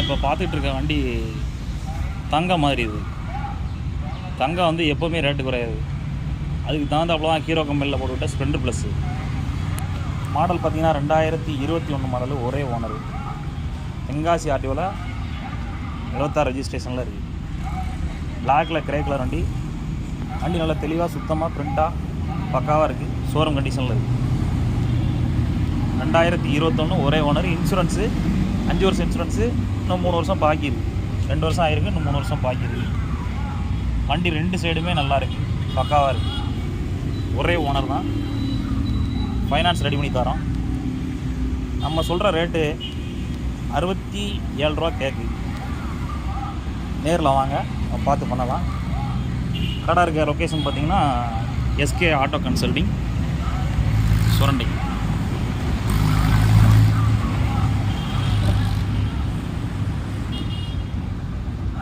நம்ம இப்போ பார்த்துட்டு இருக்க வண்டி தங்கம் மாதிரி. இது தங்கம் வந்து எப்போவுமே ரேட்டு குறையாது. அதுக்கு தகுந்தாப்புல தான் ஹீரோ கம்பெனியில் போட்டுவிட்ட ஸ்ப்ளெண்டர் ப்ளஸ். மாடல் பார்த்திங்கன்னா 2021 மாடலு, ஒரே ஓனர். தென்காசி ஆர்டிஓவில் 26 ரெஜிஸ்ட்ரேஷனில் இருக்குது. பிளாக்கில் கிரே கலர் வண்டி. வண்டி நல்லா தெளிவாக சுத்தமாக பிரிண்ட்டாக பக்காவாக இருக்குது. ஷோரூம் கண்டிஷனில் இருக்குது. 2021 ஒரே ஓனர். இன்சூரன்ஸு 5 வருஷம் இன்சூரன்ஸு. இன்னும் 3 வருஷம் பாக்கி இருக்குது. 2 வருஷம் ஆகிருக்கு, இன்னும் 3 வருஷம் பாக்கி இருக்குது. வண்டி 2 சைடுமே நல்லா இருக்குது, பக்காவாக இருக்குது. ஒரே ஓனர் தான். ஃபைனான்ஸ் ரெடி பண்ணி தரோம். நம்ம சொல்கிற ரேட்டு 67 ரூபா கேட்குது. நேரில் வாங்க, பார்த்து பண்ணலாம். கடை இருக்க லொக்கேஷன் பார்த்திங்கன்னா எஸ்கே ஆட்டோ கன்சல்டிங், சுரண்டை.